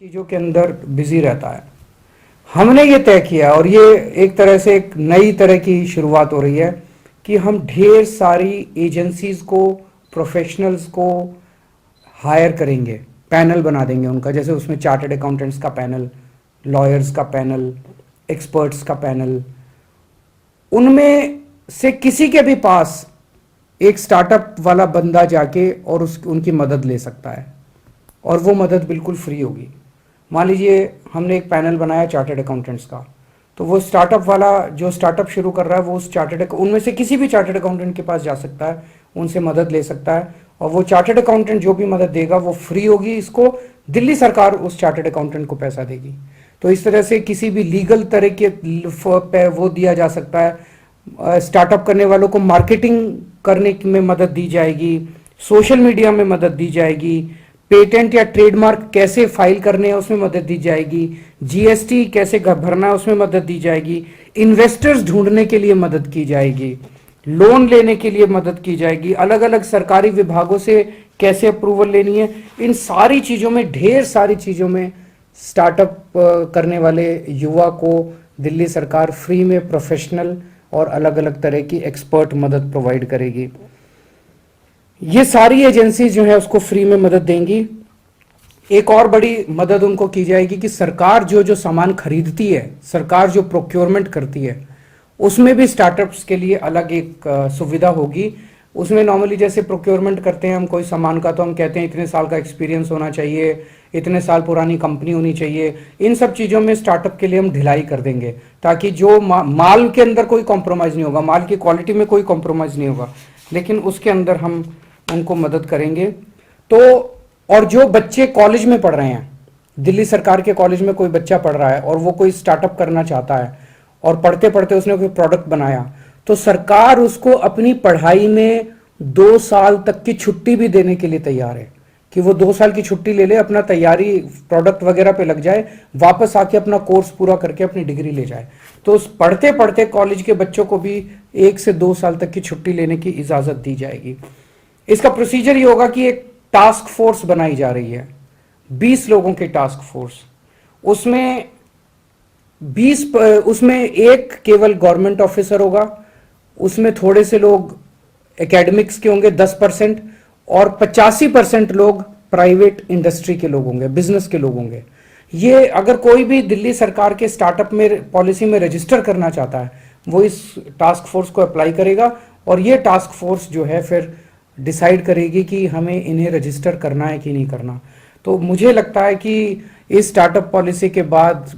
चीज़ों के अंदर बिजी रहता है। हमने ये तय किया और ये एक तरह से एक नई तरह की शुरुआत हो रही है कि हम ढेर सारी एजेंसीज को, प्रोफेशनल्स को हायर करेंगे, पैनल बना देंगे उनका, जैसे उसमें चार्टर्ड अकाउंटेंट्स का पैनल, लॉयर्स का पैनल, एक्सपर्ट्स का पैनल। उनमें से किसी के भी पास एक स्टार्टअप वाला बंदा जाके और उनकी मदद ले सकता है और वो मदद बिल्कुल फ्री होगी। मान लीजिए हमने एक पैनल बनाया चार्टर्ड अकाउंटेंट्स का, तो वो स्टार्टअप वाला जो स्टार्टअप शुरू कर रहा है वो उस उनमें से किसी भी चार्टर्ड अकाउंटेंट के पास जा सकता है, उनसे मदद ले सकता है और वो चार्टर्ड अकाउंटेंट जो भी मदद देगा वो फ्री होगी। इसको दिल्ली सरकार उस चार्टर्ड अकाउंटेंट को पैसा देगी। तो इस तरह से किसी भी लीगल तरह के वो दिया जा सकता है। स्टार्टअप करने वालों को मार्केटिंग करने में मदद दी जाएगी, सोशल मीडिया में मदद दी जाएगी, पेटेंट या ट्रेडमार्क कैसे फाइल करने हैं उसमें मदद दी जाएगी, जीएसटी कैसे भरना है उसमें मदद दी जाएगी, इन्वेस्टर्स ढूंढने के लिए मदद की जाएगी, लोन लेने के लिए मदद की जाएगी, अलग अलग सरकारी विभागों से कैसे अप्रूवल लेनी है। इन सारी चीज़ों में, ढेर सारी चीज़ों में स्टार्टअप करने वाले युवा को दिल्ली सरकार फ्री में प्रोफेशनल और अलग अलग तरह की एक्सपर्ट मदद प्रोवाइड करेगी। ये सारी एजेंसी जो है उसको फ्री में मदद देंगी। एक और बड़ी मदद उनको की जाएगी कि सरकार जो जो सामान खरीदती है, सरकार जो प्रोक्योरमेंट करती है, उसमें भी स्टार्टअप्स के लिए अलग एक सुविधा होगी। उसमें नॉर्मली जैसे प्रोक्योरमेंट करते हैं हम कोई सामान का, तो हम कहते हैं इतने साल का एक्सपीरियंस होना चाहिए, इतने साल पुरानी कंपनी होनी चाहिए। इन सब चीज़ों में स्टार्टअप के लिए हम ढिलाई कर देंगे ताकि जो माल के अंदर कोई कॉम्प्रोमाइज़ नहीं होगा, माल की क्वालिटी में कोई कॉम्प्रोमाइज़ नहीं होगा, लेकिन उसके अंदर हम उनको मदद करेंगे। तो और जो बच्चे कॉलेज में पढ़ रहे हैं, दिल्ली सरकार के कॉलेज में कोई बच्चा पढ़ रहा है और वो कोई स्टार्टअप करना चाहता है और पढ़ते पढ़ते उसने कोई प्रोडक्ट बनाया, तो सरकार उसको अपनी पढ़ाई में 2 साल तक की छुट्टी भी देने के लिए तैयार है कि वो 2 साल की छुट्टी ले ले, अपना तैयारी प्रोडक्ट वगैरह पे लग जाए, वापस आके अपना कोर्स पूरा करके अपनी डिग्री ले जाए। तो उस पढ़ते पढ़ते कॉलेज के बच्चों को भी 1 से 2 साल तक की छुट्टी लेने की इजाज़त दी जाएगी। इसका प्रोसीजर ये होगा कि एक टास्क फोर्स बनाई जा रही है, 20 लोगों की टास्क फोर्स। उसमें एक केवल गवर्नमेंट ऑफिसर होगा, उसमें थोड़े से लोग एकेडमिक्स के होंगे 10% और 85% लोग प्राइवेट इंडस्ट्री के लोग होंगे, बिजनेस के लोग होंगे। ये अगर कोई भी दिल्ली सरकार के स्टार्टअप में पॉलिसी में रजिस्टर करना चाहता है वो इस टास्क फोर्स को अप्लाई करेगा और ये टास्क फोर्स जो है फिर डिसाइड करेगी कि हमें इन्हें रजिस्टर करना है कि नहीं करना। तो मुझे लगता है कि इस स्टार्टअप पॉलिसी के बाद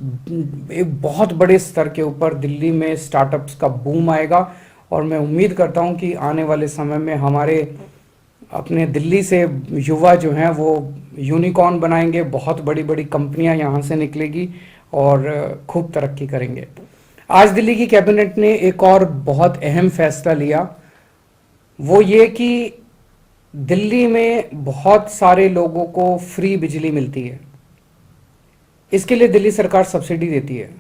एक बहुत बड़े स्तर के ऊपर दिल्ली में स्टार्टअप्स का बूम आएगा और मैं उम्मीद करता हूं कि आने वाले समय में हमारे अपने दिल्ली से युवा जो हैं वो यूनिकॉर्न बनाएंगे, बहुत बड़ी बड़ी कंपनियां यहाँ से निकलेगी और खूब तरक्की करेंगे। आज दिल्ली की कैबिनेट ने एक और बहुत अहम फैसला लिया, वो ये कि दिल्ली में बहुत सारे लोगों को फ्री बिजली मिलती है, इसके लिए दिल्ली सरकार सब्सिडी देती है।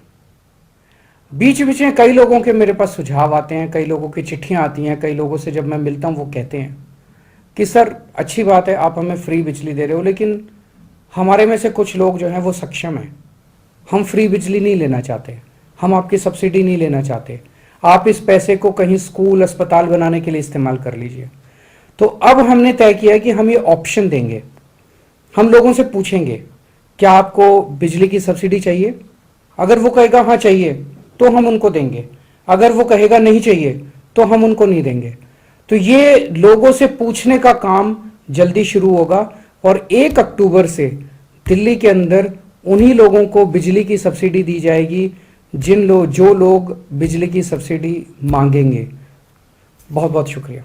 बीच बीच में कई लोगों के मेरे पास सुझाव आते हैं, कई लोगों की चिट्ठियां आती हैं, कई लोगों से जब मैं मिलता हूं वो कहते हैं कि सर अच्छी बात है आप हमें फ्री बिजली दे रहे हो, लेकिन हमारे में से कुछ लोग जो हैं वो सक्षम हैं, हम फ्री बिजली नहीं लेना चाहते, हम आपकी सब्सिडी नहीं लेना चाहते, आप इस पैसे को कहीं स्कूल अस्पताल बनाने के लिए इस्तेमाल कर लीजिए। तो अब हमने तय किया है कि हम ये ऑप्शन देंगे, हम लोगों से पूछेंगे क्या आपको बिजली की सब्सिडी चाहिए। अगर वो कहेगा हाँ चाहिए तो हम उनको देंगे, अगर वो कहेगा नहीं चाहिए तो हम उनको नहीं देंगे। तो ये लोगों से पूछने का काम जल्दी शुरू होगा और 1 अक्टूबर से दिल्ली के अंदर उन्हीं लोगों को बिजली की सब्सिडी दी जाएगी जो लोग बिजली की सब्सिडी मांगेंगे। बहुत बहुत शुक्रिया।